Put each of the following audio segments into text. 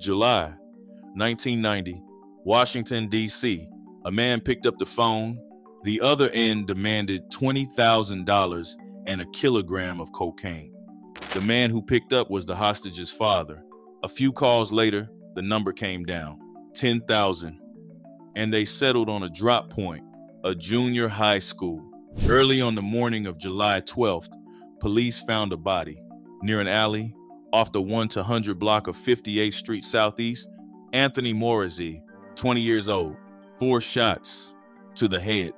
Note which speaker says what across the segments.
Speaker 1: July 1990, Washington, D.C. A man picked up the phone. The other end demanded $20,000 and a kilogram of cocaine. The man who picked up was the hostage's father. A few calls later, the number came down, 10,000, and they settled on a drop point, a junior high school. Early on the morning of July 12th, police found a body near an alley off the 1 to 100 block of 58th Street Southeast. Anthony Morsy, 20 years old, 4 shots to the head.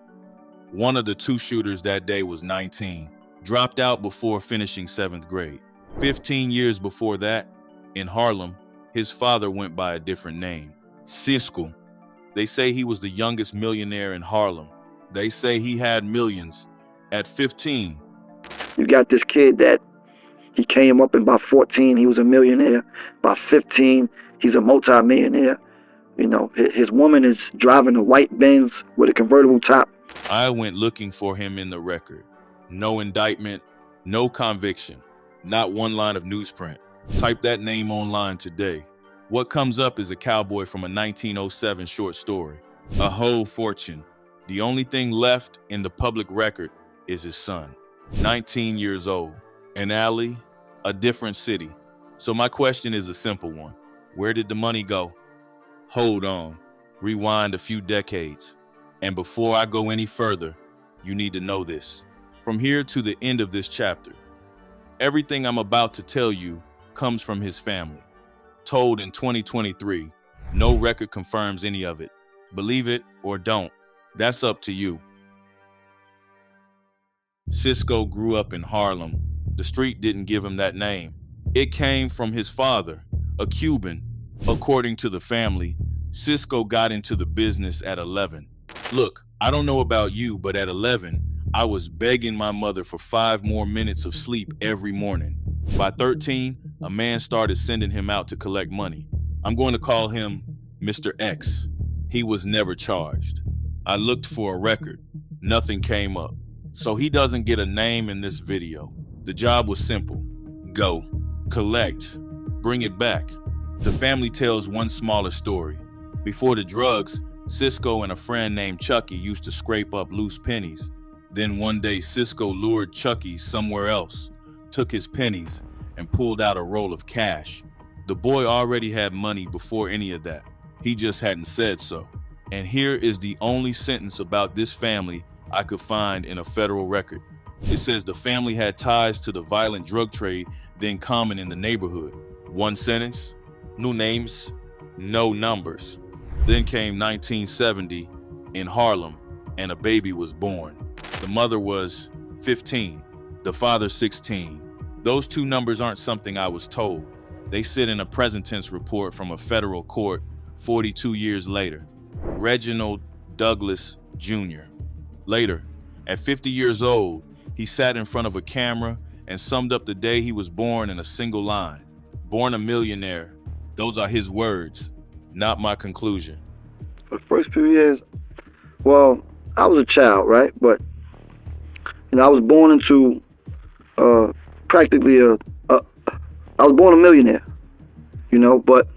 Speaker 1: One of the 2 shooters that day was 19, dropped out before finishing 7th grade. 15 years before that, in Harlem, his father went by a different name, Cisco. They say he was the youngest millionaire in Harlem. They say he had millions at 15.
Speaker 2: You got this kid that he came up, and by 14, he was a millionaire. By 15, he's a multi-millionaire. You know, his woman is driving a white Benz with a convertible top.
Speaker 1: I went looking for him in the record. No indictment, no conviction, not one line of newsprint. Type that name online today. What comes up is a cowboy from a 1907 short story. A whole fortune. The only thing left in the public record is his son, 19 years old. An alley, a different city. So my question is a simple one. Where did the money go? Hold on. Rewind a few decades. And before I go any further, you need to know this. From here to the end of this chapter, everything I'm about to tell you comes from his family. Told in 2023, no record confirms any of it. Believe it or don't, that's up to you. Cisco grew up in Harlem. The street didn't give him that name. It came from his father, a Cuban. According to the family, Cisco got into the business at 11. Look, I don't know about you, but at 11, I was begging my mother for 5 more minutes of sleep every morning. By 13, a man started sending him out to collect money. I'm going to call him Mr. X. He was never charged. I looked for a record. Nothing came up. So he doesn't get a name in this video. The job was simple. Go, collect, bring it back. The family tells one smaller story. Before the drugs, Cisco and a friend named Chucky used to scrape up loose pennies. Then one day, Cisco lured Chucky somewhere else, took his pennies, and pulled out a roll of cash. The boy already had money before any of that. He just hadn't said so. And here is the only sentence about this family I could find in a federal record. It says the family had ties to the violent drug trade then common in the neighborhood. One sentence, no names, no numbers. Then came 1970 in Harlem, and a baby was born. The mother was 15, the father 16. Those 2 numbers aren't something I was told. They sit in a present tense report from a federal court 42 years later. Reginald Douglas Jr. Later, at 50 years old, he sat in front of a camera and summed up the day he was born in a single line. Born a millionaire. Those are his words, not my conclusion.
Speaker 2: For the first few years, well, I was a child, right? But, you know, I was born into practically I was born a millionaire, you know, but.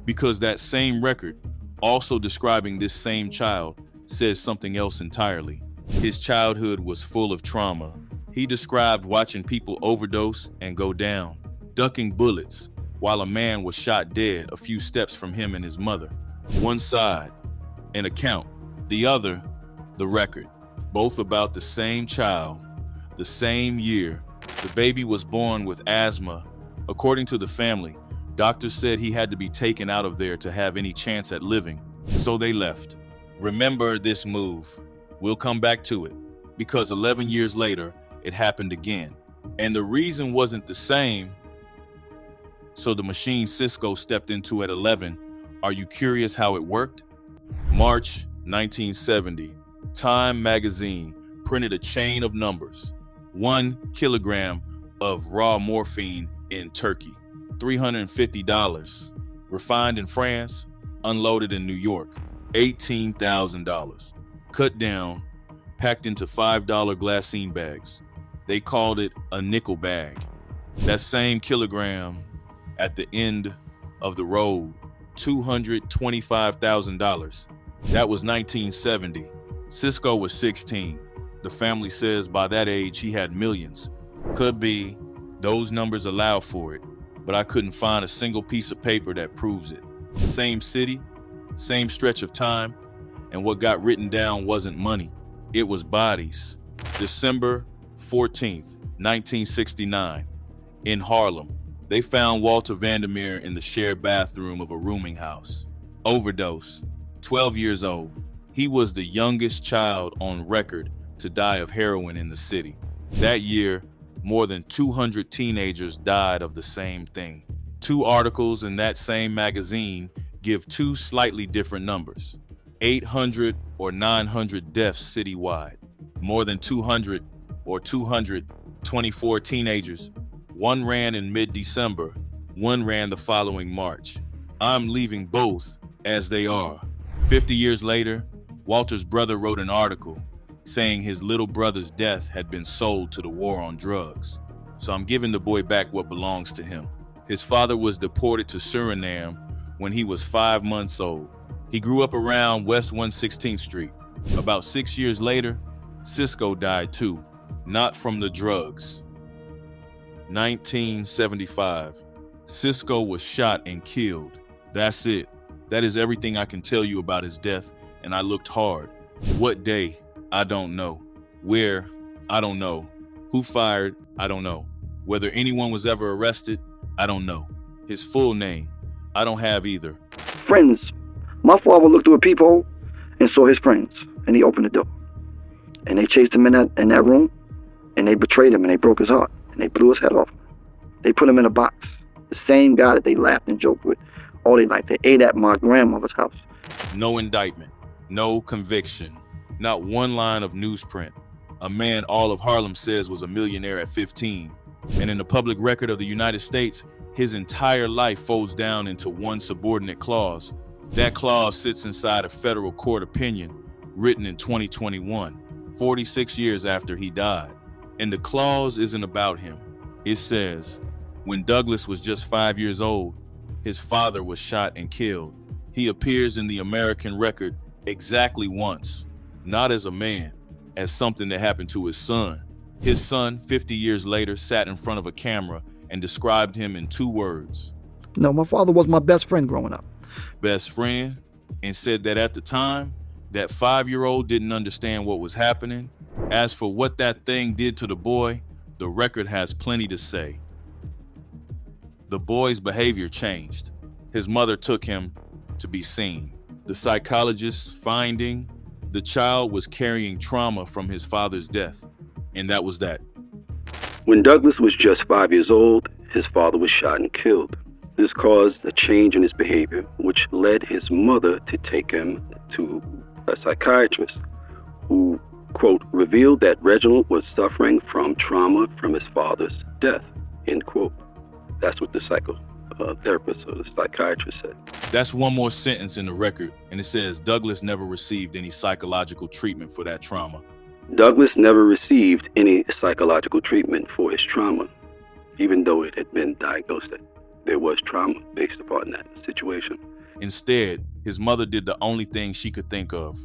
Speaker 1: Because that same record, also describing this same child, says something else entirely. His childhood was full of trauma. He described watching people overdose and go down, ducking bullets, while a man was shot dead a few steps from him and his mother. One side, an account. The other, the record. Both about the same child, the same year. The baby was born with asthma. According to the family, doctors said he had to be taken out of there to have any chance at living. So they left. Remember this move. We'll come back to it, because 11 years later, it happened again. And the reason wasn't the same. So the machine Cisco stepped into at 11, are you curious how it worked? March 1970, Time magazine printed a chain of numbers. 1 kilogram of raw morphine in Turkey, $350. Refined in France, unloaded in New York, $18,000. Cut down, packed into $5 glassine bags. They called it a nickel bag. That same kilogram at the end of the road, $225,000. That was 1970. Cisco was 16. The family says by that age he had millions. Could be, those numbers allow for it, but I couldn't find a single piece of paper that proves it. Same city, same stretch of time, and what got written down wasn't money, it was bodies. December 14th, 1969, in Harlem, they found Walter Vandermeer in the shared bathroom of a rooming house. Overdose, 12 years old. He was the youngest child on record to die of heroin in the city. That year, more than 200 teenagers died of the same thing. 2 articles in that same magazine give 2 slightly different numbers. 800 or 900 deaths citywide. More than 200 or 224 teenagers. One ran in mid-December, one ran the following March. I'm leaving both as they are. 50 years later, Walter's brother wrote an article saying his little brother's death had been sold to the war on drugs. So I'm giving the boy back what belongs to him. His father was deported to Suriname when he was 5 months old. He grew up around West 116th Street. About 6 years later, Cisco died too, not from the drugs. 1975, Cisco was shot and killed. That's it. That is everything I can tell you about his death, and I looked hard. What day? I don't know. Where? I don't know. Who fired? I don't know. Whether anyone was ever arrested? I don't know. His full name? I don't have either.
Speaker 2: Friends. My father looked through a peephole and saw his friends, and he opened the door. And they chased him in that room, and they betrayed him, and they broke his heart, and they blew his head off. They put him in a box. The same guy that they laughed and joked with all their life. They ate at my grandmother's house.
Speaker 1: No indictment, no conviction, not one line of newsprint. A man all of Harlem says was a millionaire at 15. And in the public record of the United States, his entire life folds down into one subordinate clause. That clause sits inside a federal court opinion written in 2021, 46 years after he died. And the clause isn't about him. It says, when Douglas was just 5 years old, his father was shot and killed. He appears in the American record exactly once, not as a man, as something that happened to his son. His son, 50 years later, sat in front of a camera and described him in 2 words.
Speaker 2: No, my father was my best friend growing up.
Speaker 1: Best friend, and said that at the time, that 5-year-old didn't understand what was happening. As for what that thing did to the boy, the record has plenty to say. The boy's behavior changed. His mother took him to be seen. The psychologist's finding the child was carrying trauma from his father's death, and that was that.
Speaker 3: When Douglas was just 5 years old, his father was shot and killed. This caused a change in his behavior, which led his mother to take him to a psychiatrist who, quote, revealed that Reginald was suffering from trauma from his father's death, end quote. That's what the psychotherapist or the psychiatrist said.
Speaker 1: That's one more sentence in the record, and it says Douglas never received any psychological treatment for that trauma.
Speaker 3: Douglas never received any psychological treatment for his trauma, even though it had been diagnosed that there was trauma based upon that situation.
Speaker 1: Instead, his mother did the only thing she could think of.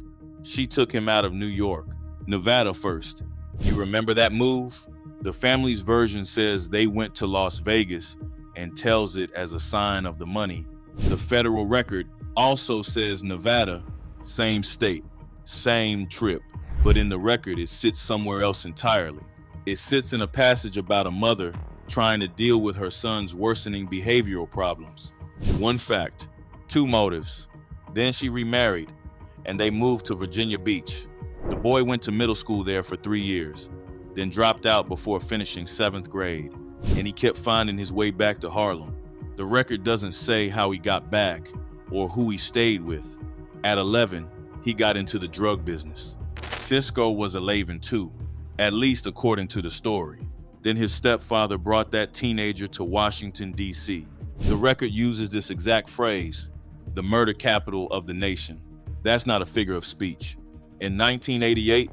Speaker 1: She took him out of New York, Nevada first. You remember that move? The family's version says they went to Las Vegas and tells it as a sign of the money. The federal record also says Nevada, same state, same trip, but in the record it sits somewhere else entirely. It sits in a passage about a mother trying to deal with her son's worsening behavioral problems. One fact, 2 motives. Then she remarried, and they moved to Virginia Beach. The boy went to middle school there for 3 years, then dropped out before finishing 7th grade, and he kept finding his way back to Harlem. The record doesn't say how he got back or who he stayed with. At 11, he got into the drug business. Cisco was a Laven too, at least according to the story. Then his stepfather brought that teenager to Washington, D.C. The record uses this exact phrase, the murder capital of the nation. That's not a figure of speech. In 1988,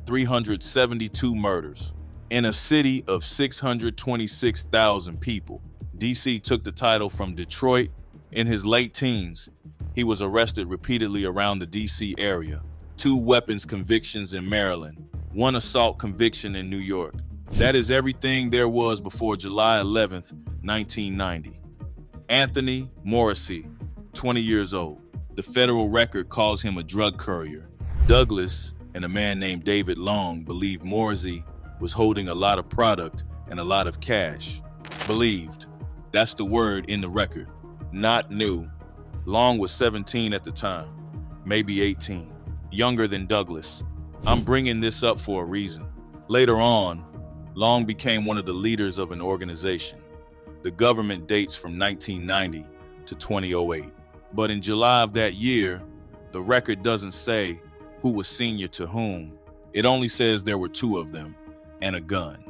Speaker 1: 372 murders. In a city of 626,000 people, D.C. took the title from Detroit In his late teens, he was arrested repeatedly around the D.C. area, 2 weapons convictions in Maryland, 1 assault conviction in New York. That is everything there was before July 11th, 1990. Anthony Morsy, 20 years old. The federal record calls him a drug courier. Douglas and a man named David Long believed Morsy was holding a lot of product and a lot of cash. Believed. That's the word in the record. Not new. Long was 17 at the time, maybe 18, younger than Douglas. I'm bringing this up for a reason. Later on, Long became one of the leaders of an organization. The government dates from 1990 to 2008. But in July of that year, the record doesn't say who was senior to whom. It only says there were 2 of them and a gun.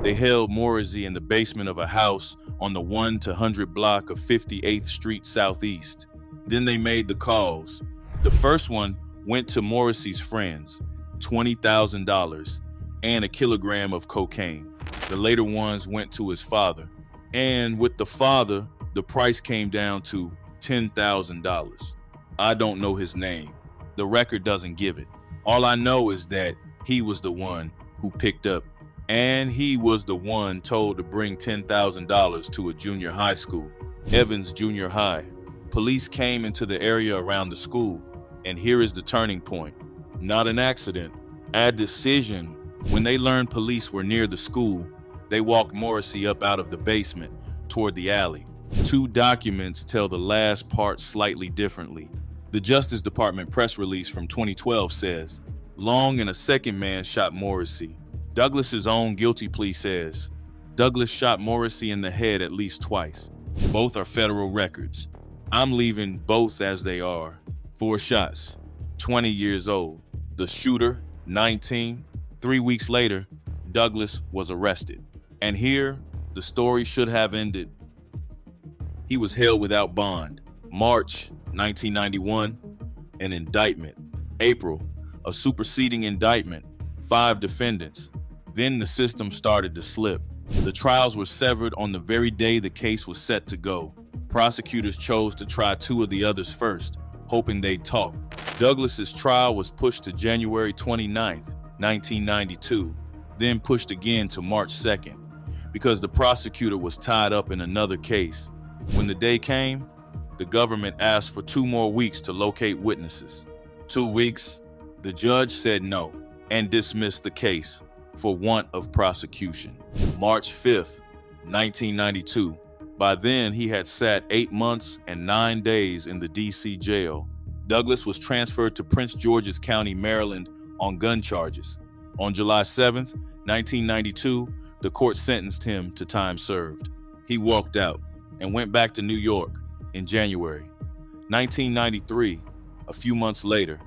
Speaker 1: They held Morsy in the basement of a house on the 1 to 100 block of 58th Street Southeast. Then they made the calls. The first one went to Morsy's friends, $20,000 and a kilogram of cocaine. The later ones went to his father. And with the father, the price came down to $10,000. I don't know his name. The record doesn't give it. All I know is that he was the one who picked up, and he was the one told to bring $10,000 to a junior high school, Evans Junior High. Police came into the area around the school, and here is the turning point. Not an accident, a decision. When they learned police were near the school, they walked Morsy up out of the basement toward the alley. 2 documents tell the last part slightly differently. The Justice Department press release from 2012 says, Long and a second man shot Morsy. Douglas's own guilty plea says, Douglas shot Morsy in the head at least twice. Both are federal records. I'm leaving both as they are. 4 shots, 20 years old. The shooter, 19. 3 weeks later, Douglas was arrested. And here, the story should have ended. He was held without bond. March 1991, an indictment. April, a superseding indictment, 5 defendants. Then the system started to slip. The trials were severed on the very day the case was set to go. Prosecutors chose to try 2 of the others first, hoping they'd talk. Douglas's trial was pushed to January 29th, 1992, then pushed again to March 2nd, because the prosecutor was tied up in another case. When the day came, the government asked for 2 more weeks to locate witnesses. 2 weeks, the judge said no and dismissed the case for want of prosecution. March 5th, 1992. By then, he had sat 8 months and 9 days in the D.C. jail. Douglas was transferred to Prince George's County, Maryland, on gun charges. On July 7th, 1992, the court sentenced him to time served. He walked out and went back to New York in January. 1993, a few months later,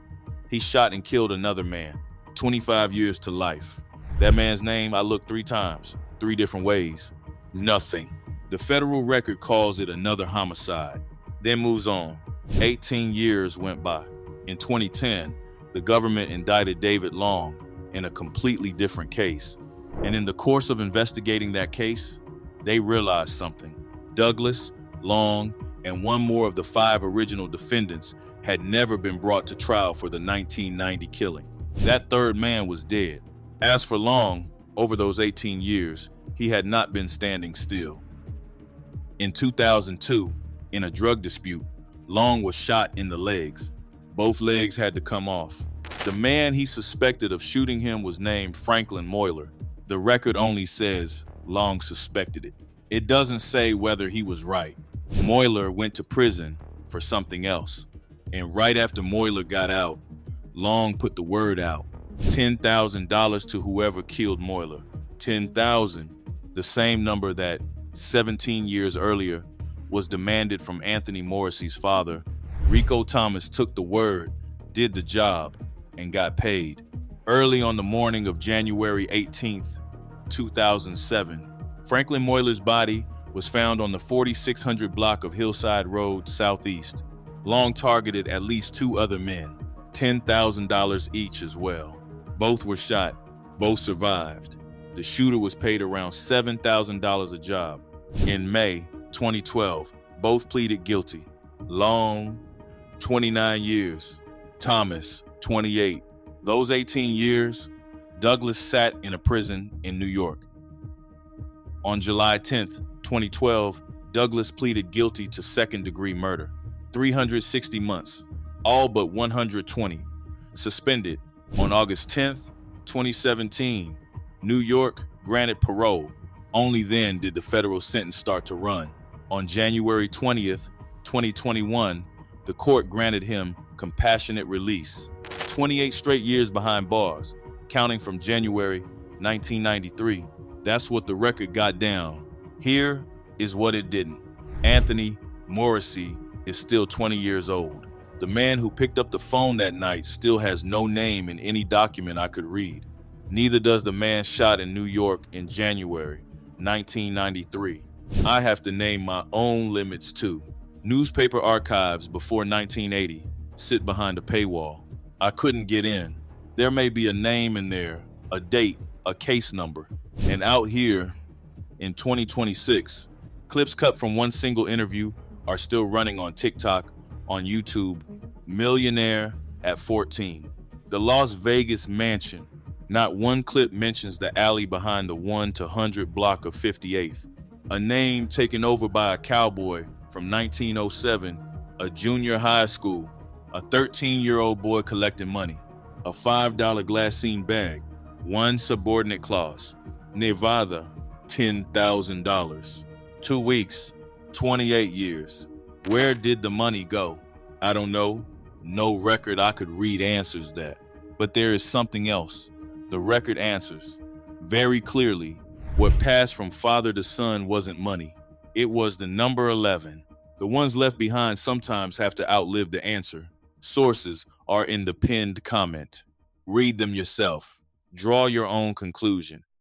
Speaker 1: he shot and killed another man, 25 years to life. That man's name I looked 3 times, 3 different ways. Nothing. The federal record calls it another homicide, then moves on. 18 years went by. In 2010, the government indicted David Long in a completely different case. And in the course of investigating that case, they realized something. Douglas, Long, and 1 more of the 5 original defendants had never been brought to trial for the 1990 killing. That 3rd man was dead. As for Long, over those 18 years, he had not been standing still. In 2002, in a drug dispute, Long was shot in the legs. Both legs had to come off. The man he suspected of shooting him was named Franklin Moyler. The record only says Long suspected it. It doesn't say whether he was right. Moyler went to prison for something else. And right after Moyler got out, Long put the word out. $10,000 to whoever killed Moyler. 10,000, the same number that 17 years earlier was demanded from Anthony Morsy's father. Rico Thomas took the word, did the job, and got paid. Early on the morning of January 18th, 2007, Franklin Moyler's body was found on the 4600 block of Hillside Road, Southeast. Long targeted at least 2 other men, $10,000 each as well. Both were shot, both survived. The shooter was paid around $7,000 a job. In May 2012, both pleaded guilty. Long, 29 years. Thomas, 28. Those 18 years, Douglas sat in a prison in New York. On July 10th, 2012, Douglas pleaded guilty to second-degree murder. 360 months, all but 120. Suspended. On August 10th, 2017, New York granted parole. Only then did the federal sentence start to run. On January 20th, 2021, the court granted him compassionate release. 28 straight years behind bars, counting from January 1993. That's what the record got down. Here is what it didn't. Anthony Morsy is still 20 years old. The man who picked up the phone that night still has no name in any document I could read. Neither does the man shot in New York in January 1993. I have to name my own limits too. Newspaper archives before 1980 sit behind a paywall. I couldn't get in. There may be a name in there, a date, a case number. And out here in 2026, clips cut from one single interview are still running on TikTok, on YouTube. Millionaire at 14. The Las Vegas mansion. Not one clip mentions the alley behind the 1 to 100 block of 58th. A name taken over by a cowboy from 1907, a junior high school, a 13-year-old boy collecting money, a $5 glassine bag, one subordinate clause, Nevada, $10,000. 2 weeks, 28 years. Where did the money go? I don't know. No record I could read answers that. But there is something else. The record answers very clearly. What passed from father to son wasn't money. It was the number 11. The ones left behind sometimes have to outlive the answer. Sources are in the pinned comment. Read them yourself. Draw your own conclusion.